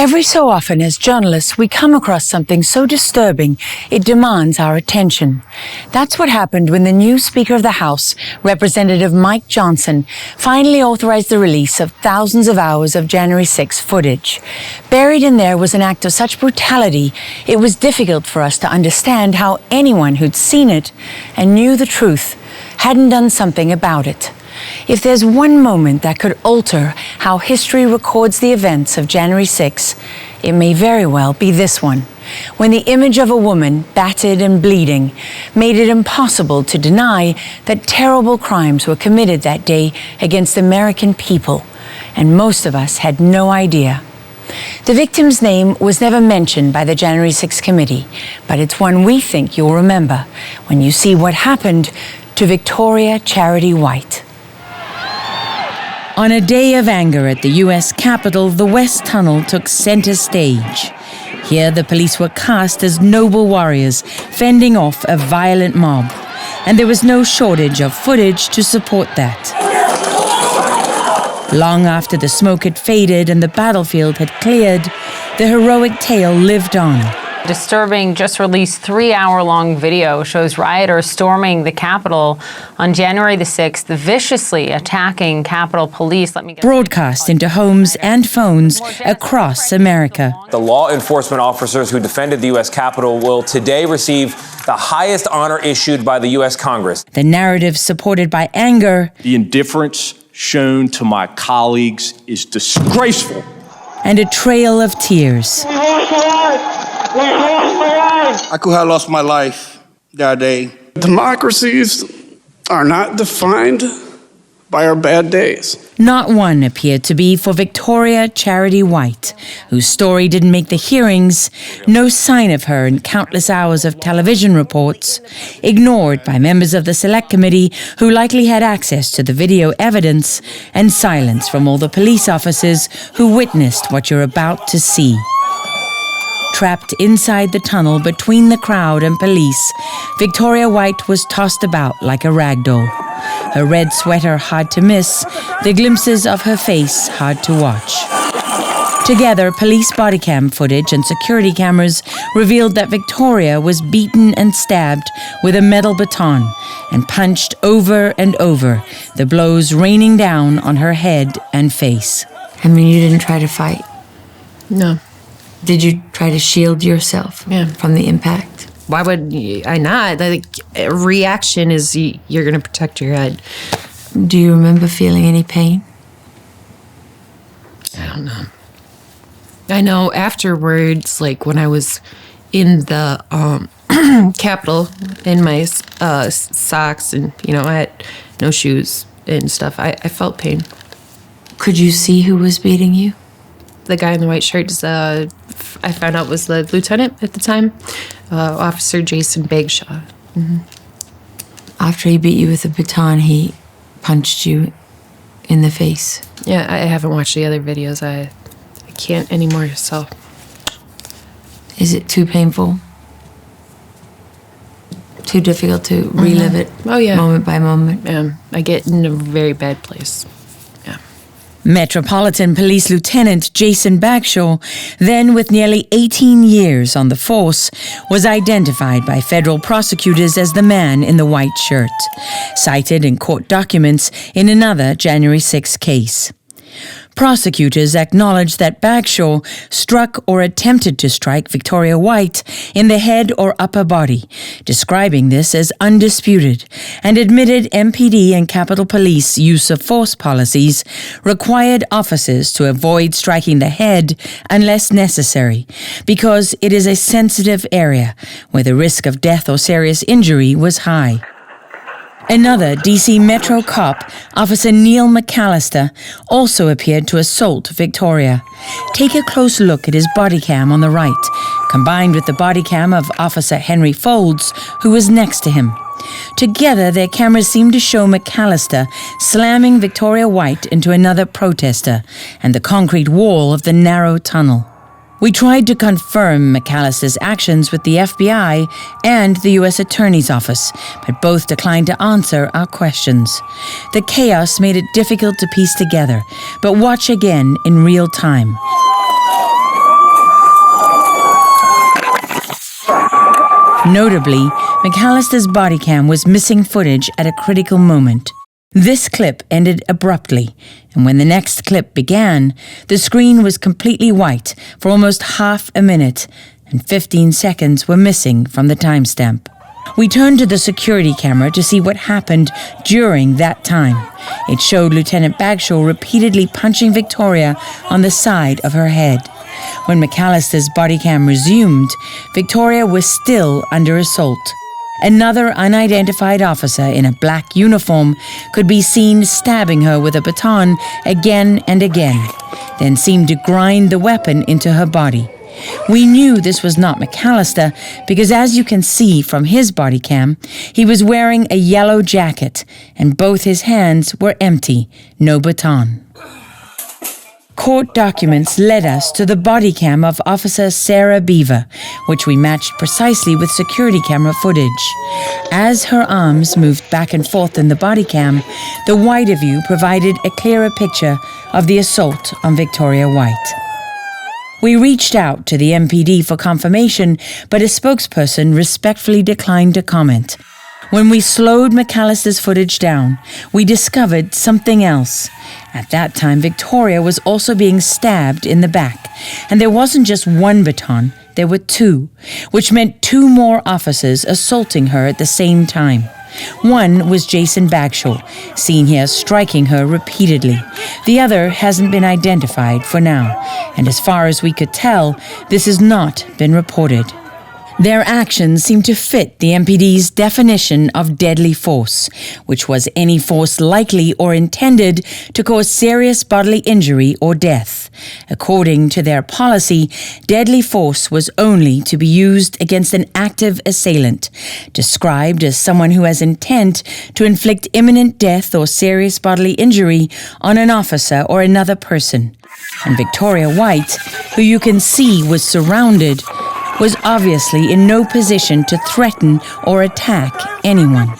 Every so often, as journalists, we come across something so disturbing it demands our attention. That's what happened when the new Speaker of the House, Representative Mike Johnson, finally authorized the release of thousands of hours of January 6 footage. Buried in there was an act of such brutality, it was difficult for us to understand how anyone who'd seen it and knew the truth hadn't done something about it. If there's one moment that could alter how history records the events of January 6, it may very well be this one, when the image of a woman, battered and bleeding, made it impossible to deny that terrible crimes were committed that day against American people, and most of us had no idea. The victim's name was never mentioned by the January 6 committee, but it's one we think you'll remember when you see what happened to Victoria Charity White. On a day of anger at the U.S. Capitol, the West Tunnel took center stage. Here, the police were cast as noble warriors, fending off a violent mob. And there was no shortage of footage to support that. Long after the smoke had faded and the battlefield had cleared, the heroic tale lived on. Disturbing, just released 3-hour-long video shows rioters storming the Capitol on January the 6th, viciously attacking Capitol Police. Broadcast into homes and phones across America. The law enforcement officers who defended the U.S. Capitol will today receive the highest honor issued by the U.S. Congress. The narrative supported by anger. The indifference shown to my colleagues is disgraceful. And a trail of tears. I could have lost my life that day. Democracies are not defined by our bad days. Not one appeared to be for Victoria Charity White, whose story didn't make the hearings, no sign of her in countless hours of television reports, ignored by members of the Select Committee who likely had access to the video evidence, and silence from all the police officers who witnessed what you're about to see. Trapped inside the tunnel between the crowd and police, Victoria White was tossed about like a rag doll. Her red sweater hard to miss, the glimpses of her face hard to watch. Together, police body cam footage and security cameras revealed that Victoria was beaten and stabbed with a metal baton and punched over and over, the blows raining down on her head and face. I mean, you didn't try to fight? No. Did you try to shield yourself from the impact? Why would I not? Like, reaction is you're going to protect your head. Do you remember feeling any pain? I don't know. I know afterwards, like when I was in the Capitol in my socks and, I had no shoes and stuff, I felt pain. Could you see who was beating you? The guy in the white shirt I found out was the lieutenant at the time, Officer Jason Bagshaw. Mm-hmm. After he beat you with a baton, he punched you in the face. Yeah, I haven't watched the other videos. I can't anymore, so. Is it too painful? Too difficult to relive it moment by moment? Yeah, I get in a very bad place. Metropolitan Police Lieutenant Jason Bagshaw, then with nearly 18 years on the force, was identified by federal prosecutors as the man in the white shirt, cited in court documents in another January 6 case. Prosecutors acknowledged that Bagshaw struck or attempted to strike Victoria White in the head or upper body, describing this as undisputed, and admitted MPD and Capitol Police use of force policies required officers to avoid striking the head unless necessary, because it is a sensitive area where the risk of death or serious injury was high. Another D.C. Metro cop, Officer Neil McAllister, also appeared to assault Victoria. Take a close look at his body cam on the right, combined with the body cam of Officer Henry Folds, who was next to him. Together, their cameras seemed to show McAllister slamming Victoria White into another protester and the concrete wall of the narrow tunnel. We tried to confirm McAllister's actions with the FBI and the U.S. Attorney's Office, but both declined to answer our questions. The chaos made it difficult to piece together, but watch again in real time. Notably, McAllister's body cam was missing footage at a critical moment. This clip ended abruptly, and when the next clip began, the screen was completely white for almost half a minute, and 15 seconds were missing from the timestamp. We turned to the security camera to see what happened during that time. It showed Lieutenant Bagshaw repeatedly punching Victoria on the side of her head. When McAllister's body cam resumed, Victoria was still under assault. Another unidentified officer in a black uniform could be seen stabbing her with a baton again and again, then seemed to grind the weapon into her body. We knew this was not McAllister because, as you can see from his body cam, he was wearing a yellow jacket and both his hands were empty, no baton. Court documents led us to the body cam of Officer Sarah Beaver, which we matched precisely with security camera footage. As her arms moved back and forth in the body cam, the wider view provided a clearer picture of the assault on Victoria White. We reached out to the MPD for confirmation, but a spokesperson respectfully declined to comment. When we slowed McAllister's footage down, we discovered something else. At that time, Victoria was also being stabbed in the back, and there wasn't just one baton, there were two, which meant two more officers assaulting her at the same time. One was Jason Bagshaw, seen here striking her repeatedly. The other hasn't been identified for now, and as far as we could tell, this has not been reported. Their actions seemed to fit the MPD's definition of deadly force, which was any force likely or intended to cause serious bodily injury or death. According to their policy, deadly force was only to be used against an active assailant, described as someone who has intent to inflict imminent death or serious bodily injury on an officer or another person. And Victoria White, who you can see was surrounded, was obviously in no position to threaten or attack anyone.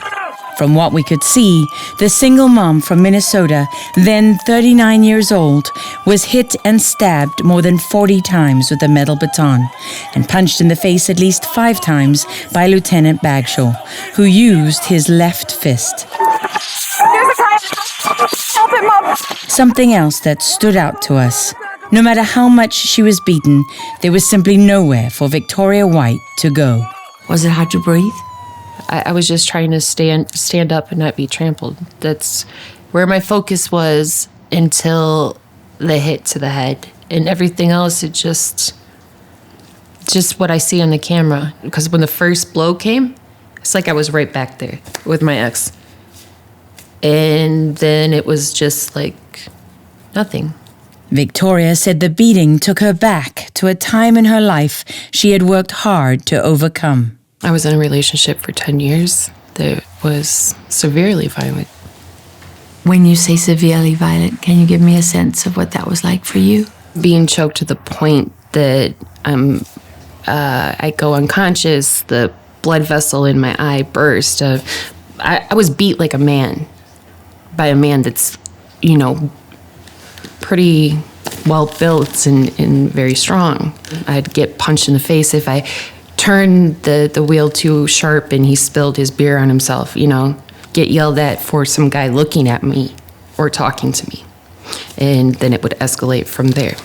From what we could see, the single mom from Minnesota, then 39 years old, was hit and stabbed more than 40 times with a metal baton and punched in the face at least 5 times by Lieutenant Bagshaw, who used his left fist. Help him up! Something else that stood out to us. No matter how much she was beaten, there was simply nowhere for Victoria White to go. Was it hard to breathe? I was just trying to stand up and not be trampled. That's where my focus was until the hit to the head. And everything else, it just what I see on the camera. Because when the first blow came, it's like I was right back there with my ex. And then it was just like nothing. Victoria said the beating took her back to a time in her life she had worked hard to overcome. I was in a relationship for 10 years that was severely violent. When you say severely violent, can you give me a sense of what that was like for you? Being choked to the point that I go unconscious, the blood vessel in my eye burst. I was beat like a man by a man that's, pretty well built and very strong. I'd get punched in the face if I turned the wheel too sharp and he spilled his beer on himself, get yelled at for some guy looking at me or talking to me. And then it would escalate from there.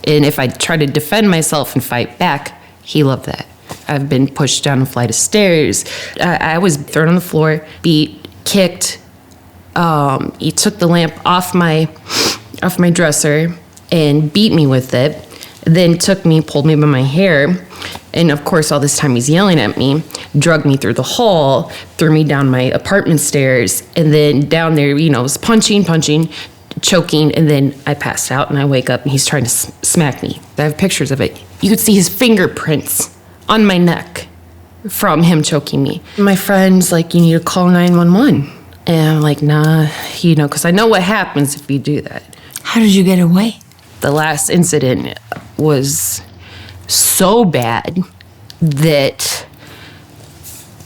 And if I try to defend myself and fight back, he loved that. I've been pushed down a flight of stairs. I was thrown on the floor, beat, kicked. He took the lamp off my dresser and beat me with it, then pulled me by my hair, and of course all this time he's yelling at me, drugged me through the hall, threw me down my apartment stairs, and then down there, was punching, choking, and then I passed out and I wake up and he's trying to smack me. I have pictures of it. You could see his fingerprints on my neck from him choking me. My friend's like, you need to call 911. And I'm like, nah, because I know what happens if you do that. How did you get away? The last incident was so bad that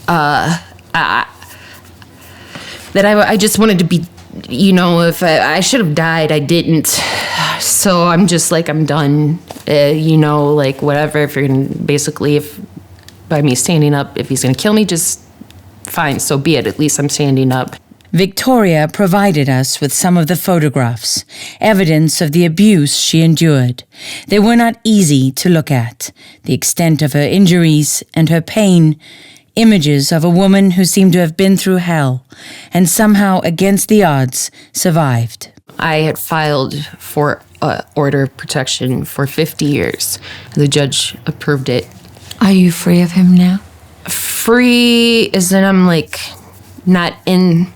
I just wanted to be, if I should have died, I didn't. So I'm just like, I'm done, whatever. If you're going to basically, if by me standing up. If he's going to kill me, just fine, so be it. At least I'm standing up. Victoria provided us with some of the photographs, evidence of the abuse she endured. They were not easy to look at, the extent of her injuries and her pain, images of a woman who seemed to have been through hell and somehow, against the odds, survived. I had filed for order of protection for 50 years. The judge approved it. Are you free of him now? Free is that I'm like not in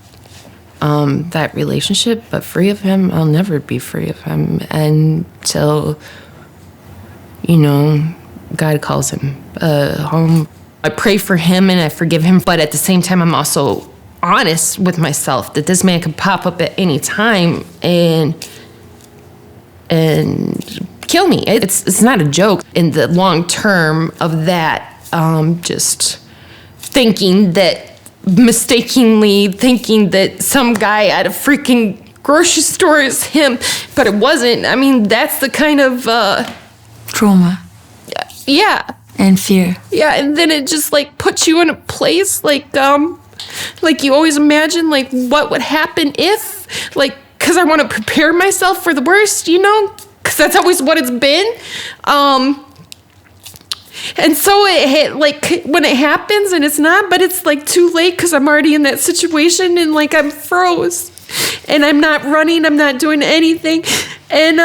that relationship, but free of him, I'll never be free of him until, God calls him home. I pray for him and I forgive him, but at the same time, I'm also honest with myself that this man could pop up at any time and kill me. It's not a joke. In the long term of that, just mistakenly thinking that some guy at a freaking grocery store is him, but it wasn't. I mean, that's the kind of Trauma. Yeah. And fear. Yeah, and then it just like puts you in a place like you always imagine like what would happen if, like, because I want to prepare myself for the worst, because that's always what it's been. And so it hit, like, when it happens and it's not, but it's like too late because I'm already in that situation and like I'm froze and I'm not running, I'm not doing anything. And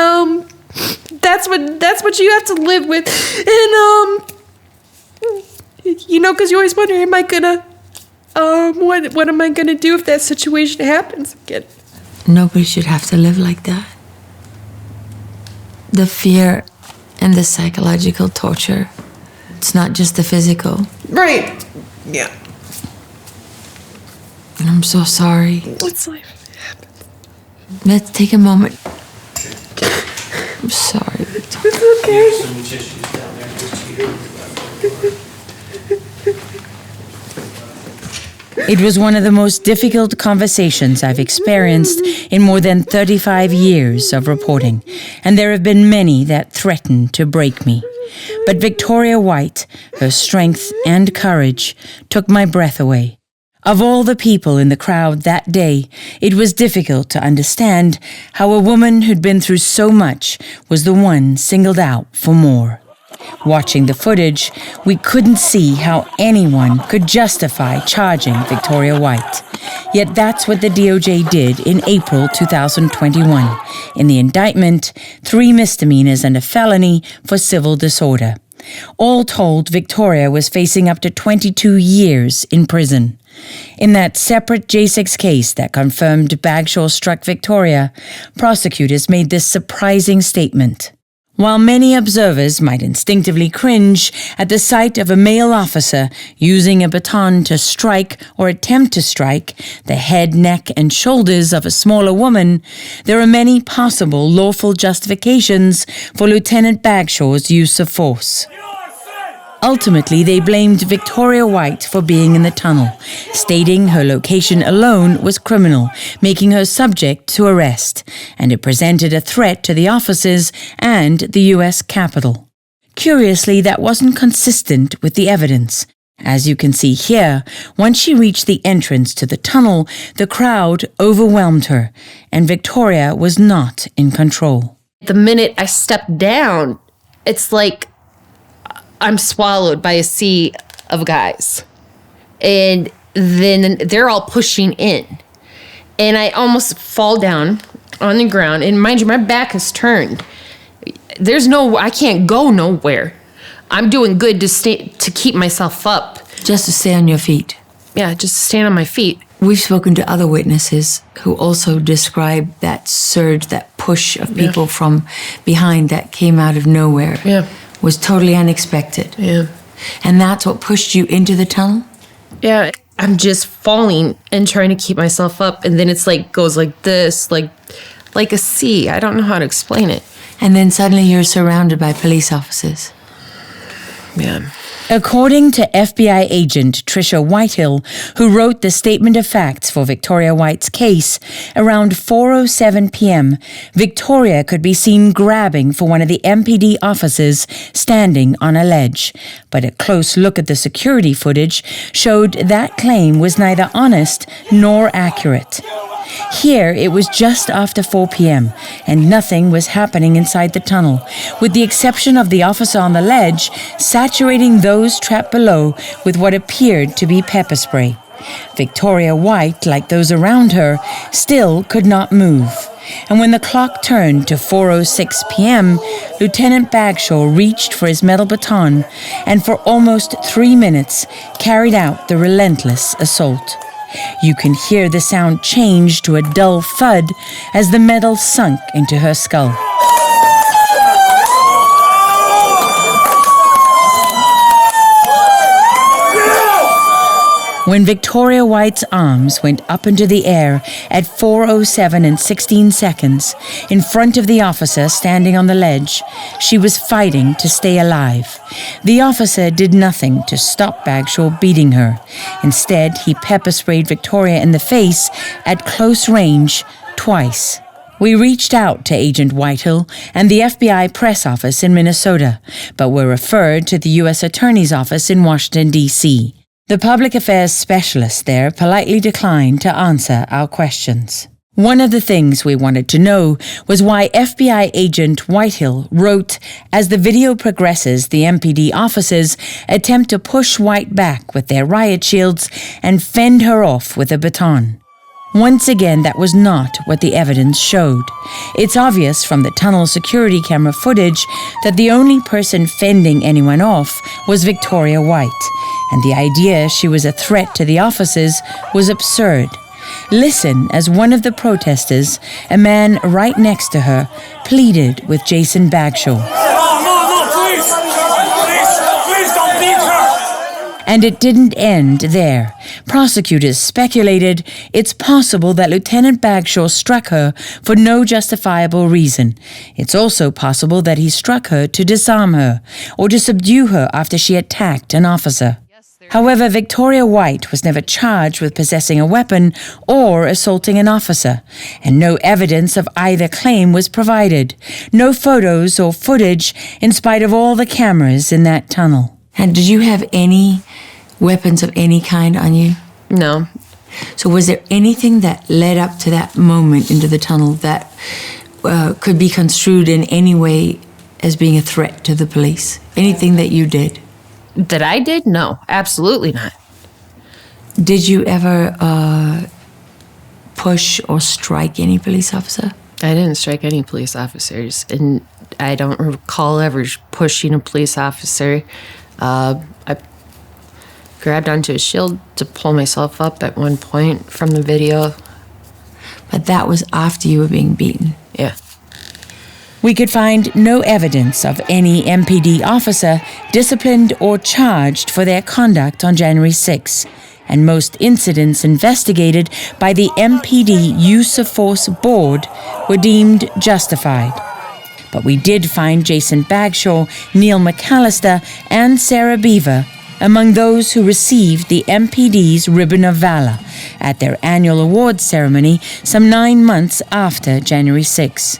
that's what you have to live with. And because you always wonder, am I gonna what am I gonna do if that situation happens again? Nobody should have to live like that. The fear and the psychological torture. It's not just the physical. Right. Yeah. And I'm so sorry. It's life. It happens. Let's take a moment. I'm sorry. It's okay. It was one of the most difficult conversations I've experienced in more than 35 years of reporting, and there have been many that threatened to break me. But Victoria White, her strength and courage, took my breath away. Of all the people in the crowd that day, it was difficult to understand how a woman who'd been through so much was the one singled out for more. Watching the footage, we couldn't see how anyone could justify charging Victoria White. Yet that's what the DOJ did in April 2021. In the indictment, 3 misdemeanors and a felony for civil disorder. All told, Victoria was facing up to 22 years in prison. In that separate J6 case that confirmed Bagshaw struck Victoria, prosecutors made this surprising statement. While many observers might instinctively cringe at the sight of a male officer using a baton to strike or attempt to strike the head, neck, and shoulders of a smaller woman, there are many possible lawful justifications for Lieutenant Bagshaw's use of force. Ultimately, they blamed Victoria White for being in the tunnel, stating her location alone was criminal, making her subject to arrest, and it presented a threat to the officers and the U.S. Capitol. Curiously, that wasn't consistent with the evidence. As you can see here, once she reached the entrance to the tunnel, the crowd overwhelmed her, and Victoria was not in control. The minute I stepped down, it's like I'm swallowed by a sea of guys. And then they're all pushing in. And I almost fall down on the ground. And mind you, my back is turned. I can't go nowhere. I'm doing good to keep myself up. Just to stay on your feet. Yeah, just to stand on my feet. We've spoken to other witnesses who also describe that surge, that push of people from behind that came out of nowhere. Yeah. Was totally unexpected. Yeah. And that's what pushed you into the tunnel? Yeah. I'm just falling and trying to keep myself up. And then it's like, goes like this, like a sea. I don't know how to explain it. And then suddenly you're surrounded by police officers. Yeah. According to FBI agent Tricia Whitehill, who wrote the statement of facts for Victoria White's case, around 4:07 p.m., Victoria could be seen grabbing for one of the MPD officers standing on a ledge. But a close look at the security footage showed that claim was neither honest nor accurate. Here, it was just after 4 p.m., and nothing was happening inside the tunnel, with the exception of the officer on the ledge saturating those trapped below with what appeared to be pepper spray. Victoria White, like those around her, still could not move. And when the clock turned to 4:06 p.m., Lieutenant Bagshaw reached for his metal baton and for almost 3 minutes carried out the relentless assault. You can hear the sound change to a dull thud as the metal sunk into her skull. When Victoria White's arms went up into the air at 4:07 and 16 seconds, in front of the officer standing on the ledge, she was fighting to stay alive. The officer did nothing to stop Bagshaw beating her. Instead, he pepper sprayed Victoria in the face at close range twice. We reached out to Agent Whitehill and the FBI press office in Minnesota, but were referred to the U.S. Attorney's Office in Washington, D.C. The public affairs specialist there politely declined to answer our questions. One of the things we wanted to know was why FBI agent Whitehill wrote, as the video progresses, the MPD officers attempt to push White back with their riot shields and fend her off with a baton. Once again, that was not what the evidence showed. It's obvious from the tunnel security camera footage that the only person fending anyone off was Victoria White, and the idea she was a threat to the officers was absurd. Listen as one of the protesters, a man right next to her, pleaded with Jason Bagshaw. No, please! Please don't beat her! And it didn't end there. Prosecutors speculated it's possible that Lieutenant Bagshaw struck her for no justifiable reason. It's also possible that he struck her to disarm her or to subdue her after she attacked an officer. However, Victoria White was never charged with possessing a weapon or assaulting an officer, and no evidence of either claim was provided. No photos or footage, in spite of all the cameras in that tunnel. And did you have any weapons of any kind on you? No. So was there anything that led up to that moment into the tunnel that could be construed in any way as being a threat to the police? Anything that you did? That I did? No, absolutely not. Did you ever push or strike any police officer? I didn't strike any police officers, and I don't recall ever pushing a police officer. I grabbed onto a shield to pull myself up at one point from the video. But that was after you were being beaten? Yeah. We could find no evidence of any MPD officer disciplined or charged for their conduct on January 6, and most incidents investigated by the MPD Use of Force Board were deemed justified. But we did find Jason Bagshaw, Neil McAllister, and Sarah Beaver among those who received the MPD's Ribbon of Valor at their annual awards ceremony some 9 months after January 6.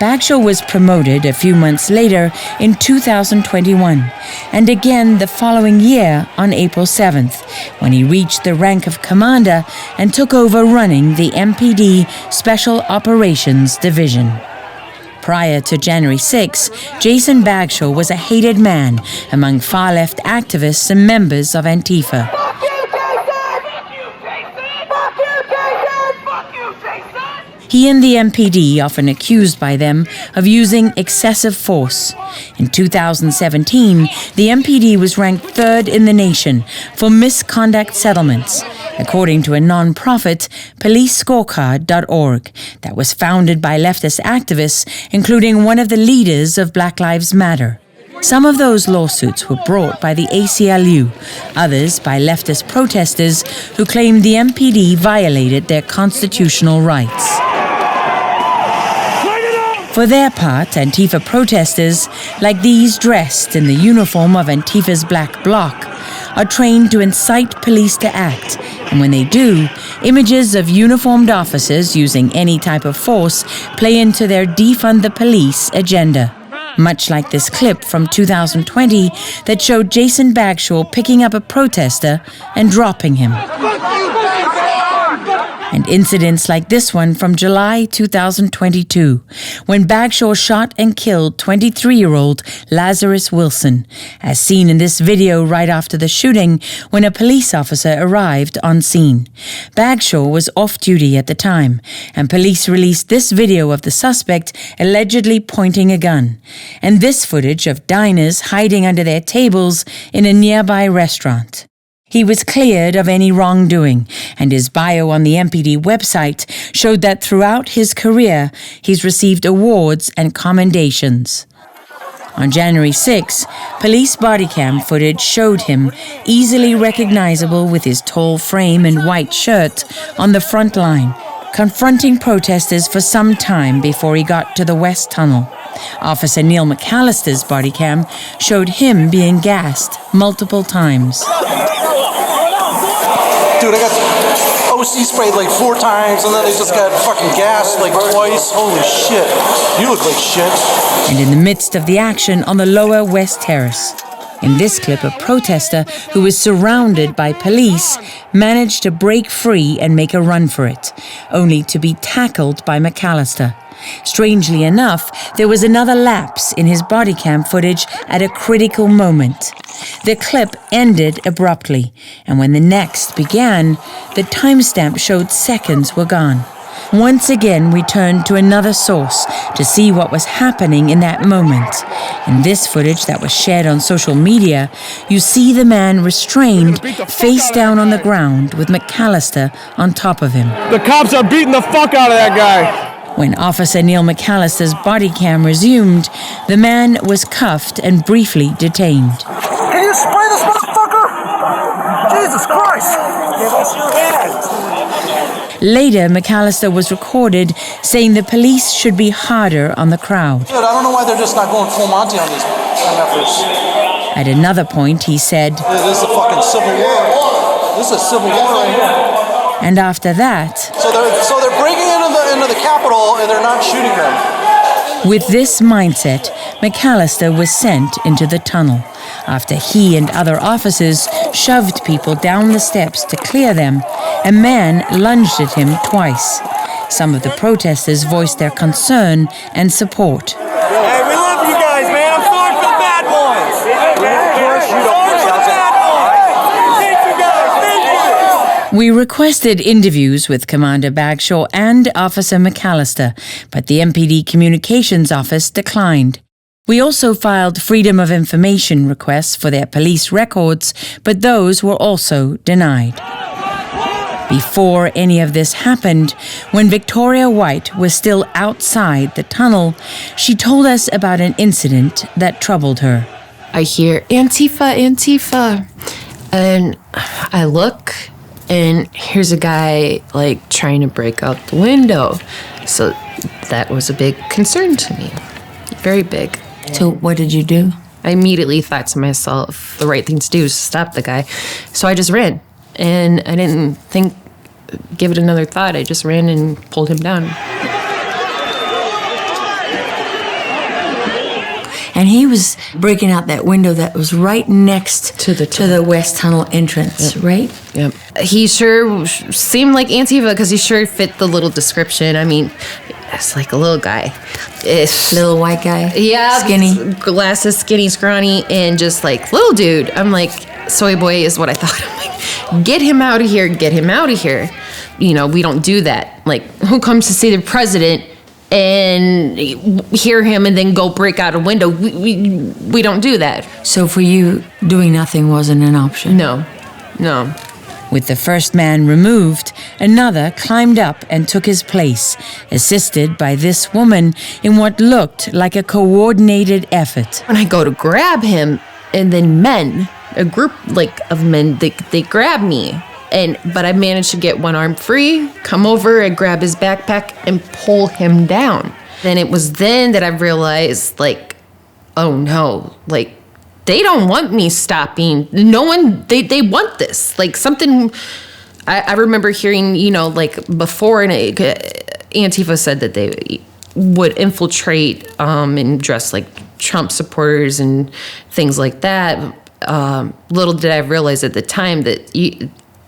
Bagshaw was promoted a few months later in 2021, and again the following year on April 7th, when he reached the rank of commander and took over running the MPD Special Operations Division. Prior to January 6, Jason Bagshaw was a hated man among far-left activists and members of Antifa. He and the MPD often accused by them of using excessive force. In 2017, the MPD was ranked 3rd in the nation for misconduct settlements, according to a non-profit, policescorecard.org, that was founded by leftist activists, including one of the leaders of Black Lives Matter. Some of those lawsuits were brought by the ACLU, others by leftist protesters who claimed the MPD violated their constitutional rights. For their part, Antifa protesters, like these dressed in the uniform of Antifa's Black Bloc, are trained to incite police to act, and when they do, images of uniformed officers using any type of force play into their defund the police agenda. Much like this clip from 2020 that showed Jason Bagshaw picking up a protester and dropping him. And incidents like this one from July 2022, when Bagshaw shot and killed 23-year-old Lazarus Wilson, as seen in this video right after the shooting when a police officer arrived on scene. Bagshaw was off-duty at the time, and police released this video of the suspect allegedly pointing a gun, and this footage of diners hiding under their tables in a nearby restaurant. He was cleared of any wrongdoing, and his bio on the MPD website showed that throughout his career, he's received awards and commendations. On January 6, police body cam footage showed him easily recognizable with his tall frame and white shirt on the front line, confronting protesters for some time before he got to the West Tunnel. Officer Neil McAllister's body cam showed him being gassed multiple times. Dude, I got OC sprayed like 4 times, and then I just got fucking gassed like twice. Holy shit. You look like shit. And in the midst of the action on the lower West Terrace. In this clip, a protester who was surrounded by police managed to break free and make a run for it, only to be tackled by McAllister. Strangely enough, there was another lapse in his body cam footage at a critical moment. The clip ended abruptly, and when the next began, the timestamp showed seconds were gone. Once again, we turned to another source to see what was happening in that moment. In this footage that was shared on social media, you see the man restrained, face down on the ground with McAllister on top of him. The cops are beating the fuck out of that guy. When Officer Neil McAllister's body cam resumed, the man was cuffed and briefly detained. Can you spray this motherfucker? Jesus Christ! Give us your hand. Later, McAllister was recorded saying the police should be harder on the crowd. Dude, I don't know why they're just not going full Monty on these efforts. At another point, he said, This is a fucking civil war. This is a civil war right here. And after that, So they're breaking into the Capitol and they're not shooting them. with this mindset, McAllister was sent into the tunnel. After he and other officers shoved people down the steps to clear them, a man lunged at him twice. Some of the protesters voiced their concern and support. Hey, we love you guys, man. I'm sorry for the bad ones. Sorry for the bad ones. Thank you guys. Thank you. We requested interviews with Commander Bagshaw and Officer McAllister, but the MPD Communications Office declined. We also filed Freedom of Information requests for their police records, but those were also denied. Before any of this happened, when Victoria White was still outside the tunnel, she told us about an incident that troubled her. I hear Antifa, Antifa, and I look, and here's a guy like trying to break out the window. So that was a big concern to me, very big. So what did you do? I immediately thought to myself, the right thing to do is stop the guy. So I just ran, and I didn't give it another thought. I just ran and pulled him down. And he was breaking out that window that was right next to the West Tunnel entrance, right? Yep. He sure seemed like Antifa because he sure fit the little description. I mean, it's like a little guy. Little white guy? Yeah. Skinny? Glasses, skinny, scrawny, and just like, little dude. I'm like, soy boy is what I thought. I'm like, get him out of here, get him out of here. You know, we don't do that. Like, who comes to see the president and hear him and then go break out a window? We don't do that. So for you, doing nothing wasn't an option? No. With the first man removed, another climbed up and took his place, assisted by this woman in what looked like a coordinated effort. When I go to grab him, and then men, a group of men, they grab me. But I managed to get one arm free, come over and grab his backpack and pull him down. Then it was then that I realized, like, oh no, like, they don't want me stopping. No one, they want this. Like, something, I remember hearing, you know, like, before, and Antifa said that they would infiltrate and dress like Trump supporters and things like that. Little did I realize at the time that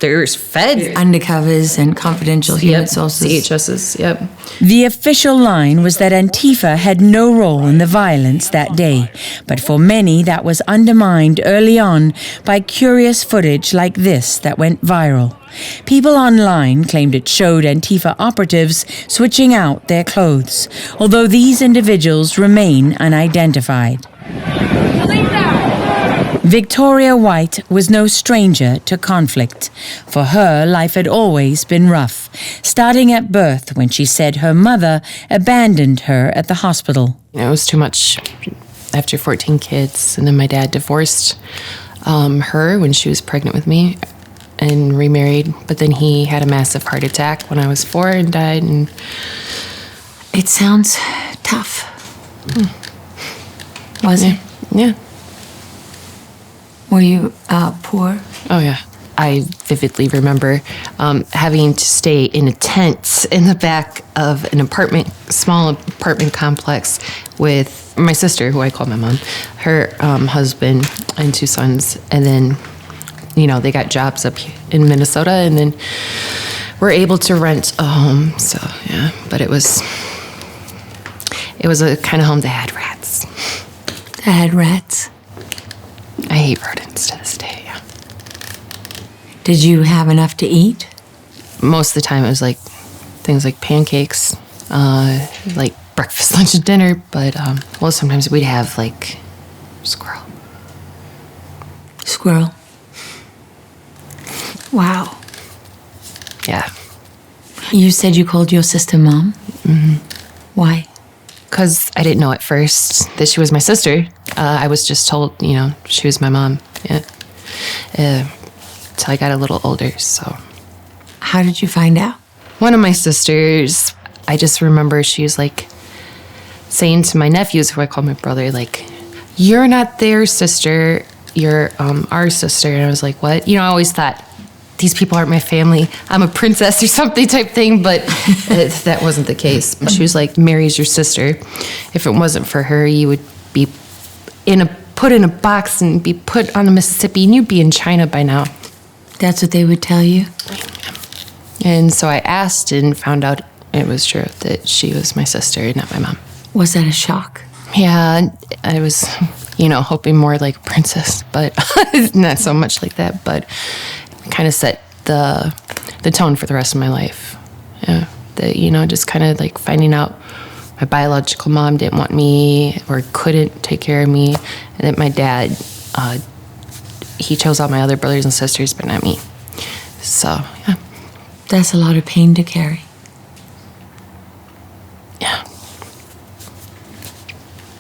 there's feds. Undercovers and confidential human sources. CHSs, yep. The official line was that Antifa had no role in the violence that day, but for many that was undermined early on by curious footage like this that went viral. People online claimed it showed Antifa operatives switching out their clothes, although these individuals remain unidentified. Victoria White was no stranger to conflict. For her, life had always been rough, starting at birth when she said her mother abandoned her at the hospital. It was too much after 14 kids, and then my dad divorced her when she was pregnant with me and remarried, but then he had a massive heart attack when I was 4 and died. And it sounds tough. Was it? Yeah. Were you poor? Oh, yeah. I vividly remember having to stay in a tent in the back of an small apartment complex with my sister, who I call my mom, her husband, and 2 sons. And then, you know, they got jobs up in Minnesota, and then were able to rent a home. So, yeah. But it was a kind of home that had rats. That had rats? I hate rodents to this day, yeah. Did you have enough to eat? Most of the time it was like things like pancakes, like breakfast, lunch, and dinner, but well, sometimes we'd have like squirrel. Squirrel. Wow. Yeah. You said you called your sister Mom? Mm-hmm. Why? Because I didn't know at first that she was my sister. I was just told, you know, she was my mom. Yeah. Till I got a little older, so. How did you find out? One of my sisters, I just remember she was like saying to my nephews, who I call my brother, like, "You're not their sister, you're our sister." And I was like, what? You know, I always thought, these people aren't my family, I'm a princess or something type thing, but that wasn't the case. She was like, Mary's your sister. If it wasn't for her, you would be put in a box and be put on the Mississippi, and you'd be in China by now. That's what they would tell you? And so I asked and found out it was true, that she was my sister, not my mom. Was that a shock? Yeah, I was, you know, hoping more like a princess, but not so much like that, but kind of set the tone for the rest of my life. Yeah, that, you know, just kind of like finding out my biological mom didn't want me or couldn't take care of me, and that my dad, he chose all my other brothers and sisters, but not me. So, yeah. That's a lot of pain to carry. Yeah.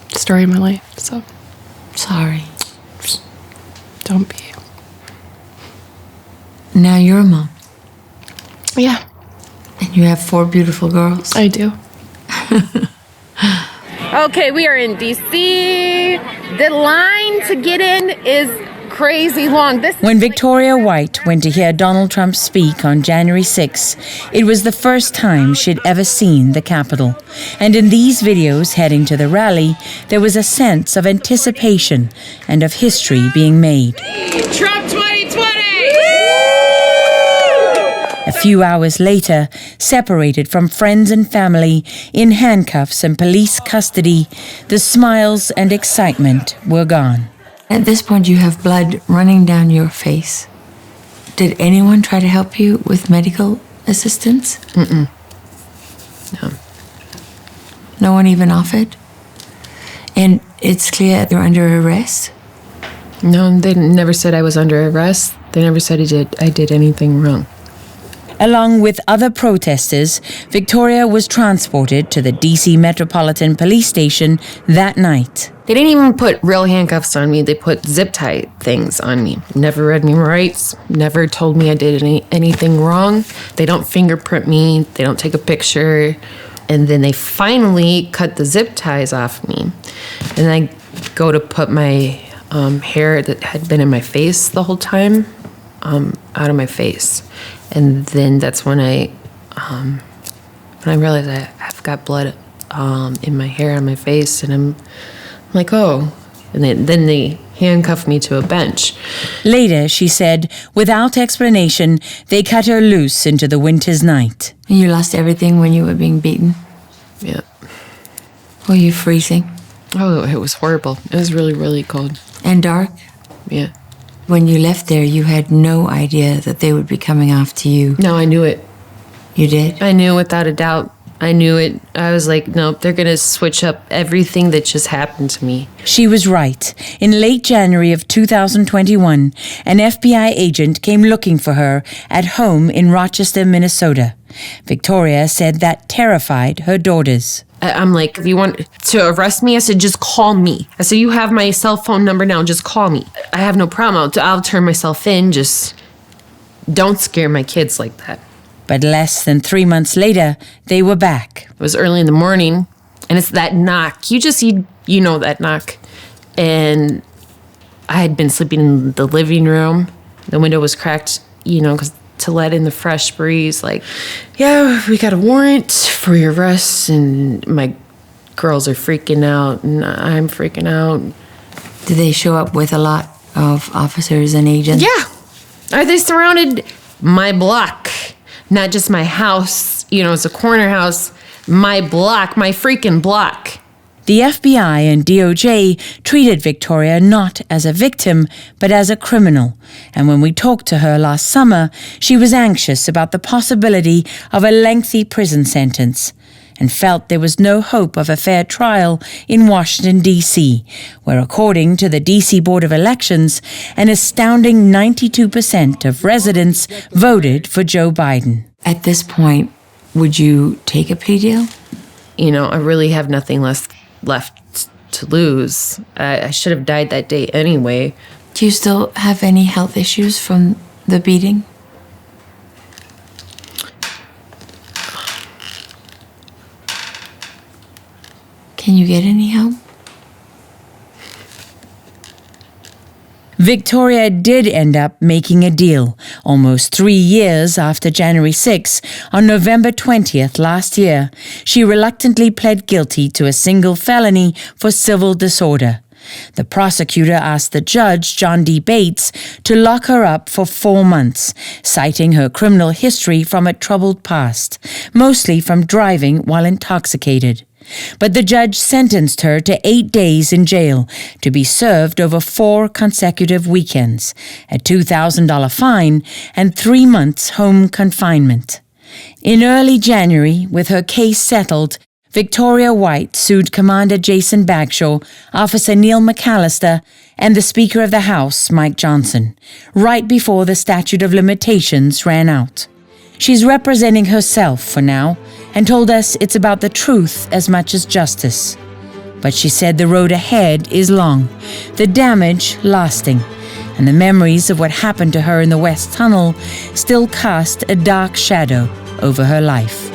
Story of my life, so. Sorry. Don't be. Now you're a mom. Yeah. And you have 4 beautiful girls. I do. Okay, we are in D.C. The line to get in is crazy long. When Victoria White went to hear Donald Trump speak on January 6, it was the first time she'd ever seen the Capitol. And in these videos heading to the rally, there was a sense of anticipation and of history being made. Trump 2020! A few hours later, separated from friends and family, in handcuffs and police custody, the smiles and excitement were gone. At this point, you have blood running down your face. Did anyone try to help you with medical assistance? Mm-mm. No. No one even offered? And it's clear you're under arrest? No, they never said I was under arrest. They never said I did anything wrong. Along with other protesters, Victoria was transported to the D.C. Metropolitan Police Station that night. They didn't even put real handcuffs on me. They put zip tie things on me. Never read me rights. Never told me I did anything wrong. They don't fingerprint me. They don't take a picture. And then they finally cut the zip ties off me. And I go to put my hair that had been in my face the whole time out of my face. And then that's when I realized I've got blood in my hair on my face. And I'm like, oh. And then they handcuffed me to a bench. Later, she said, without explanation, they cut her loose into the winter's night. And you lost everything when you were being beaten? Yeah. Were you freezing? Oh, it was horrible. It was really, really cold. And dark? Yeah. When you left there, you had no idea that they would be coming after you. No, I knew it. You did? I knew without a doubt. I knew it. I was like, nope, they're going to switch up everything that just happened to me. She was right. In late January of 2021, an FBI agent came looking for her at home in Rochester, Minnesota. Victoria said that terrified her daughters. I'm like, if you want to arrest me, I said, just call me. I said, you have my cell phone number now, just call me. I have no problem. I'll turn myself in. Just don't scare my kids like that. But less than 3 months later, they were back. It was early in the morning, and it's that knock. You know that knock. And I had been sleeping in the living room. The window was cracked, because to let in the fresh breeze. Like, yeah, we got a warrant for your arrest, and my girls are freaking out, and I'm freaking out. Did they show up with a lot of officers and agents? Yeah. They surrounded my block. Not just my house, it's a corner house, my block, my freaking block. The FBI and DOJ treated Victoria not as a victim, but as a criminal. And when we talked to her last summer, she was anxious about the possibility of a lengthy prison sentence and felt there was no hope of a fair trial in Washington, D.C., where, according to the D.C. Board of Elections, an astounding 92% of residents voted for Joe Biden. At this point, would you take a plea deal? I really have nothing left to lose. I should have died that day anyway. Do you still have any health issues from the beating? Can you get any help? Victoria did end up making a deal almost 3 years after January 6. On November 20th last year, she reluctantly pled guilty to a single felony for civil disorder. The prosecutor asked the judge, John D. Bates, to lock her up for 4 months, citing her criminal history from a troubled past, mostly from driving while intoxicated. But the judge sentenced her to 8 days in jail to be served over 4 consecutive weekends, a $2,000 fine, and 3 months home confinement. In early January, with her case settled, Victoria White sued Commander Jason Bagshaw, Officer Neil McAllister, and the Speaker of the House, Mike Johnson, right before the statute of limitations ran out. She's representing herself for now and told us it's about the truth as much as justice. But she said the road ahead is long, the damage lasting, and the memories of what happened to her in the West Tunnel still cast a dark shadow over her life.